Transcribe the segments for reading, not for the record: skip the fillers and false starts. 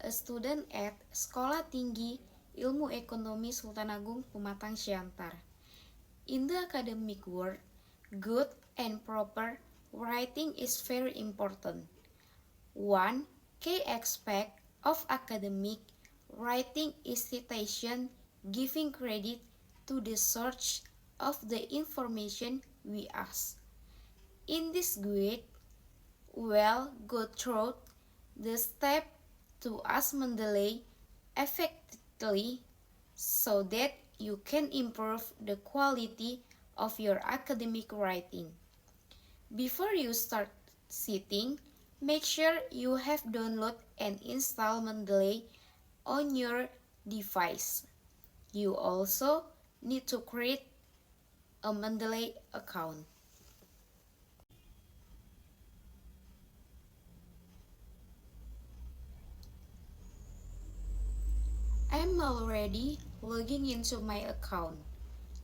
a student at Sekolah Tinggi Ilmu Ekonomi Sultan Agung Pematang Siantar. In the academic world, good and proper writing is very important. One key aspect of academic writing is citation, giving credit to the source of the information we ask. In this guide, we'll go through the steps to ask Mendeley effectively so that you can improve the quality of your academic writing. Before you start sitting, make sure you have downloaded and installed Mendeley on your device. You also need to create a Mendeley account. I'm already logging into my account.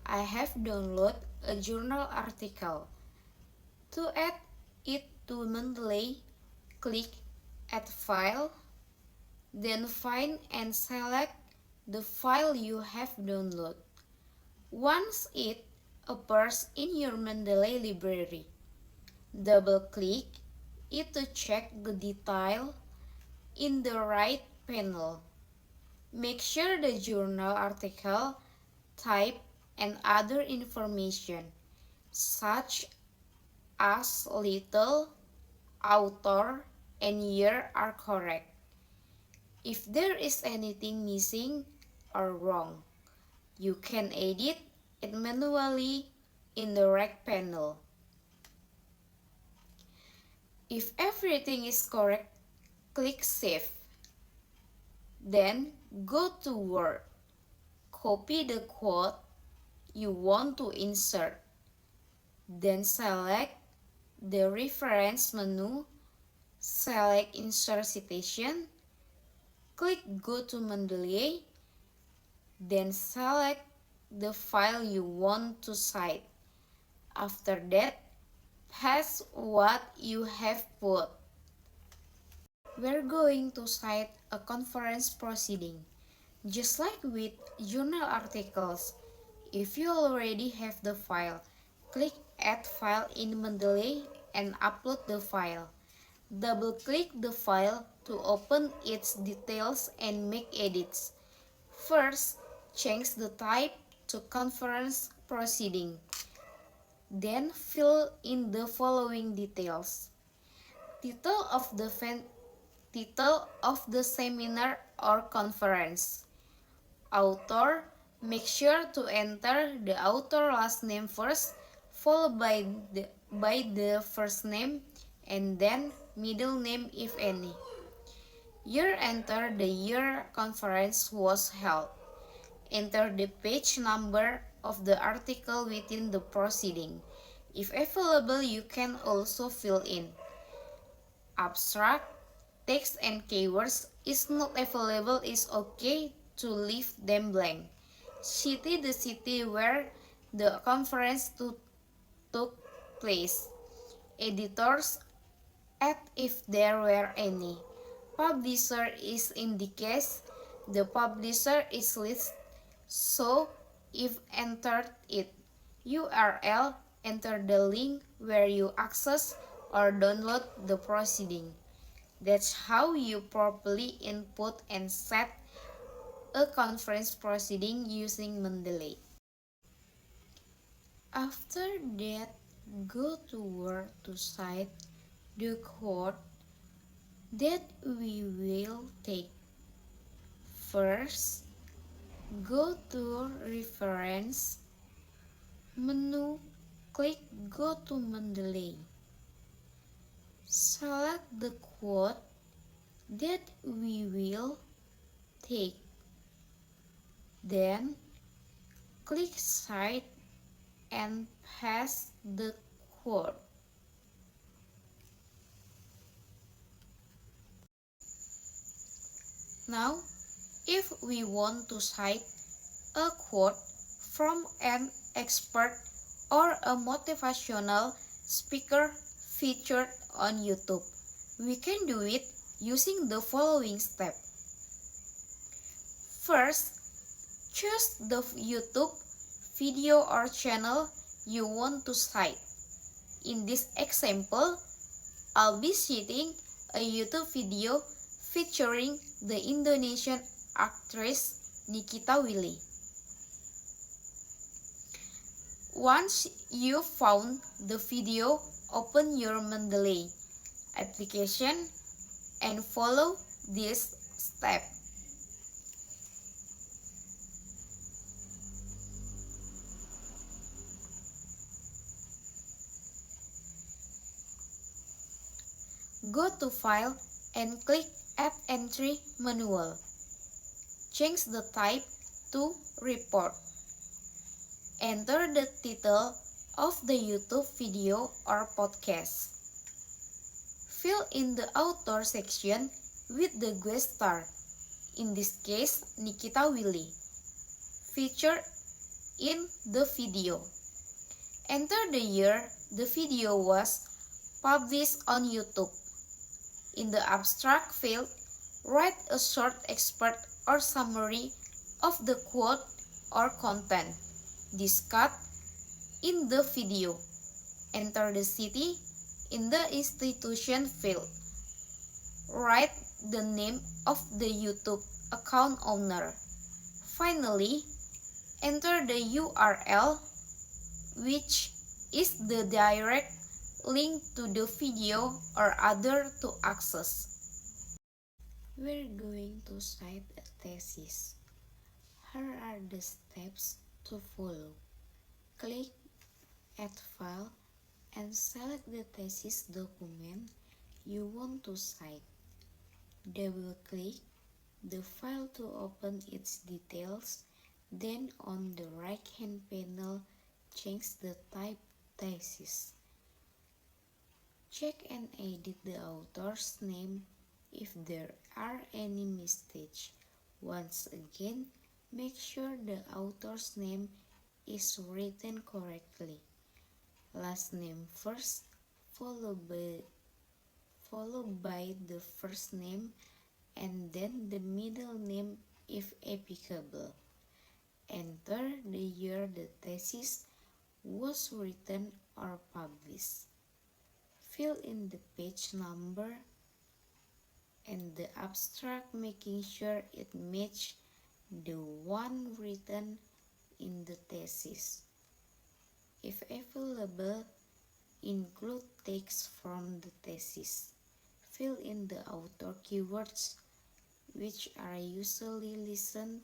I have downloaded a journal article. To add it to Mendeley, click Add File, then find and select the file you have downloaded. Once it appears in your Mendeley library, double-click it to check the detail in the right panel. Make sure the journal article, type, and other information, such as title, author, and year are correct. If there is anything missing or wrong, you can edit it manually in the right panel. If everything is correct, click Save. Then go to Word. Copy the quote you want to insert. Then select the reference menu, select Insert Citation, click Go to Mendeley, then select the file you want to cite. After that, paste what you have put. We're going to cite a conference proceeding. Just like with journal articles, if you already have the file, click Add File in Mendeley and upload the file. Double-click the file to open its details and make edits. First, change the type to conference proceeding. Then fill in the following details. Title of the seminar or conference. Author, make sure to enter the author last name first, followed by the first name, and then middle name if any. Year, enter the year conference was held. Enter the page number of the article within the proceeding. If available, you can also fill in. Abstract, text, and keywords is not available, is okay to leave them blank. Cite the city where the conference took place. Editors, add if there were any. Publisher is in the case the publisher is listed, so if entered it. URL, enter the link where you access or download the proceeding. That's how you properly input and set a conference proceeding using Mendeley. After that, go to Word to cite the quote that we will take. First, go to Reference menu, click Go to Mendeley. Select the quote that we will take. Then, click Cite and paste the quote. Now, if we want to cite a quote from an expert or a motivational speaker featured on YouTube, we can do it using the following step. First, choose the YouTube video or channel you want to cite. In this example, I'll be citing a YouTube video featuring the Indonesian actress Nikita Willy. Once you've found the video, open your Mendeley application and follow this step. Go to File and click Add Entry Manual. Change the type to Report. Enter the title of the YouTube video or podcast. Fill in the author section with the guest star, in this case Nikita Willy, featured in the video. Enter the year the video was published on YouTube. In the abstract field, write a short excerpt or summary of the quote or content discussed in the video. Enter the city in the institution field. Write the name of the YouTube account owner. Finally, enter the URL, which is the direct link to the video or other to access. We're going to cite a thesis. Here are the steps to follow. Click Add File and select the thesis document you want to cite. Double-click the file to open its details, then on the right-hand panel, change the type thesis. Check and edit the author's name if there are any mistakes. Once again, make sure the author's name is written correctly. Last name first, followed by the first name, and then the middle name if applicable. Enter the year the thesis was written or published. Fill in the page number and the abstract, making sure it matches the one written in the thesis. If available, include text from the thesis. Fill in the author keywords, which are usually listed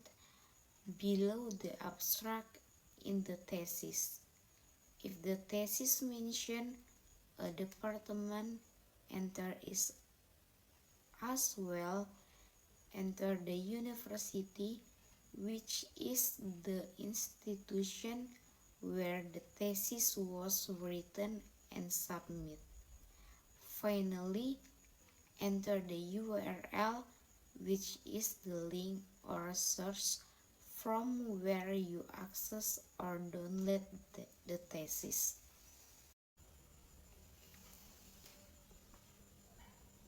below the abstract in the thesis. If the thesis mentions a department, enter it as well. Enter the university, which is the institution where the thesis was written, and submit. Finally, enter the URL, which is the link or source from where you access or download the thesis.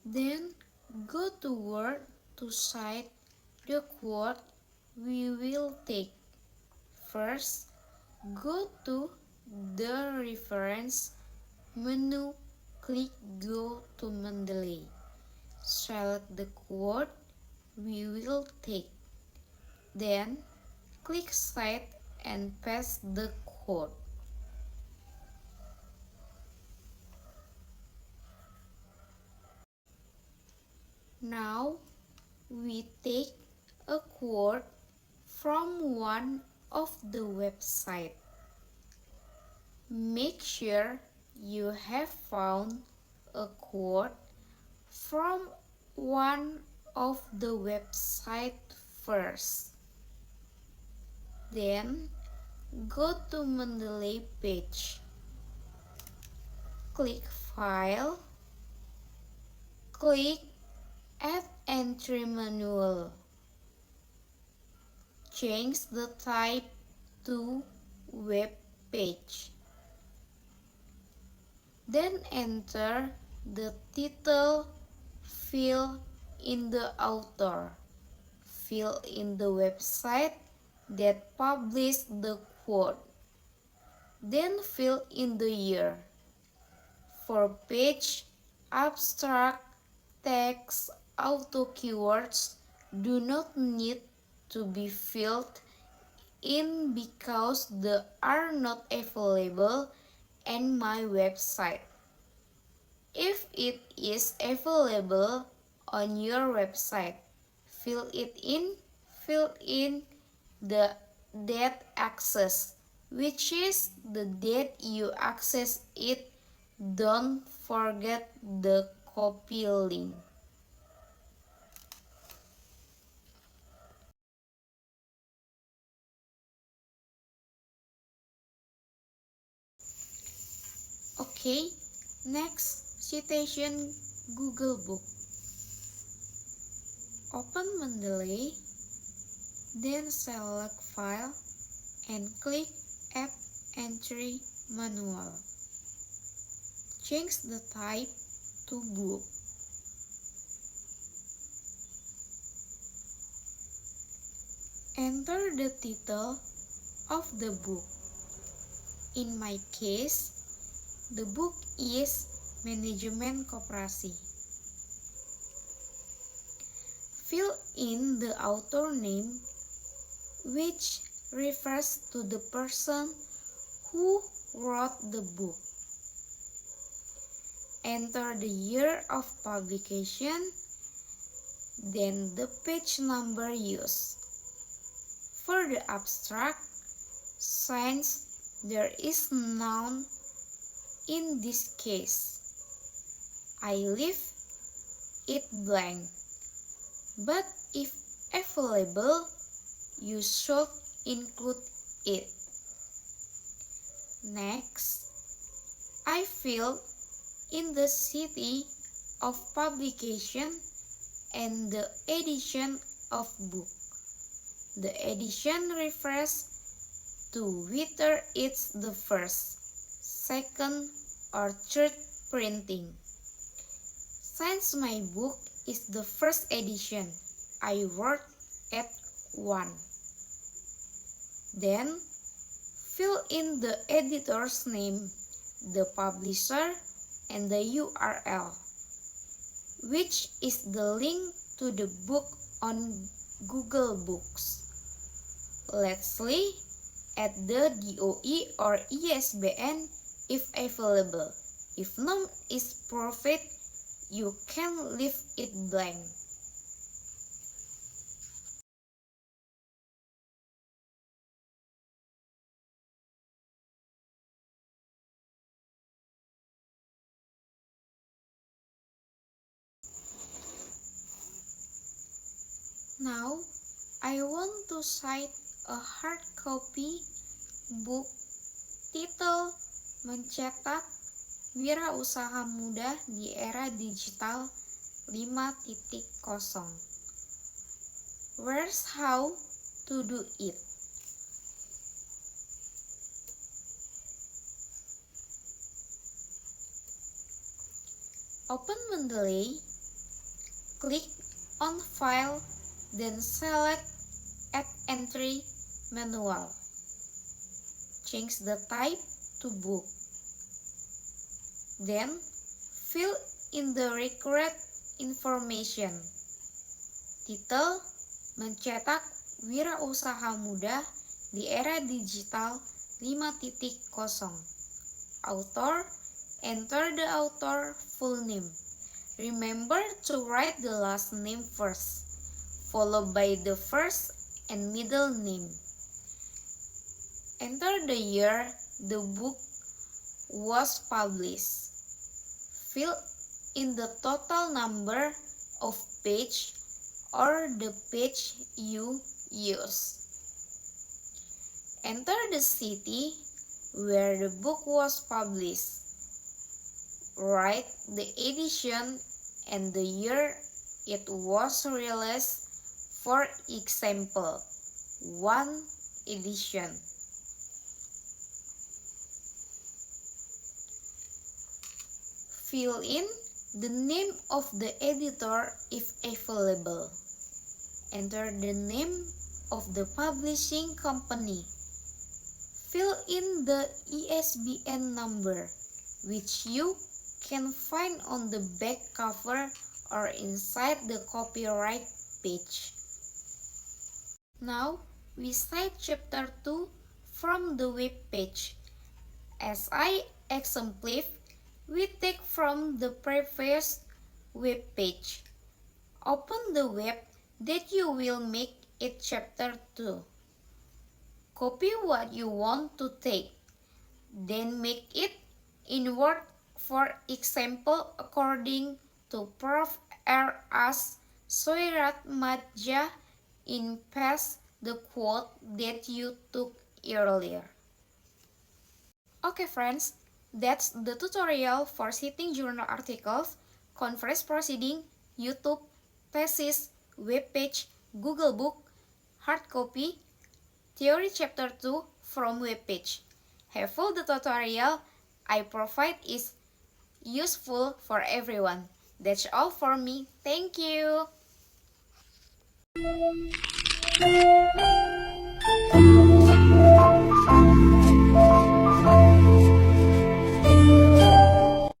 Then go to Word to cite the quote we will take. First, go to the reference menu, click Go to Mendeley. Select the quote we will take. Then, click Cite and paste the quote. Now, we take a quote from one of the websites. Make sure you have found a quote from one of the websites first. Then, go to Mendeley page. Click File. Click Add Entry Manual. Change the type to Web Page. Then enter the title field in the author. fill in the website that published the quote. Then fill in the year. For page, abstract, text, auto keywords do not need to be filled in because they are not available in my website. If it is available on your website, fill in the date access, which is the date you access it. Don't forget the copy link. Okay, next citation Google Book. Open Mendeley, then select File and click Add Entry Manual. Change the type to book. Enter the title of the book. In my case, the book is Manajemen Koperasi. Fill in the author name, which refers to the person who wrote the book. Enter the year of publication, then the page number used. For the abstract, since there is none in this case, I leave it blank. But if available, you should include it. Next, I fill in the city of publication and the edition of book. The edition refers to whether it's the first, second, or third printing. Since my book is the first edition, I wrote at 1. Then, fill in the editor's name, the publisher, and the URL, which is the link to the book on Google Books. Lastly, add the DOI or ISBN if available. If none is provided, you can leave it blank. Now, I want to cite a hard copy book title Mencetak Wirausaha Muda di Era Digital 5.0. Where's how to do it? Open Mendeley, click on File, then select Add Entry Manual. Change the type to book. Then, fill in the required information. Titel, Mencetak Wirausaha Muda di Era Digital 5.0. Author, enter the author full name. Remember to write the last name first, followed by the first and middle name. Enter the year the book was published. Fill in the total number of pages or the page you use. Enter the city where the book was published. Write the edition and the year it was released. For example, 1 edition. Fill in the name of the editor if available. Enter the name of the publishing company. Fill in the ISBN number, which you can find on the back cover or inside the copyright page. Now, we cite chapter 2 from the web page. As I exemplify, we take from the previous web page. Open the web that you will make it chapter 2. Copy what you want to take, then make it in Word, for example according to Prof. R.S. Soiratmadja in paste the quote that you took earlier. Okay friends, that's the tutorial for citing journal articles, conference proceeding, YouTube, thesis, webpage, Google Book, hard copy, theory chapter 2 from webpage. Hopefully the tutorial I provide is useful for everyone. That's all for me. Thank you.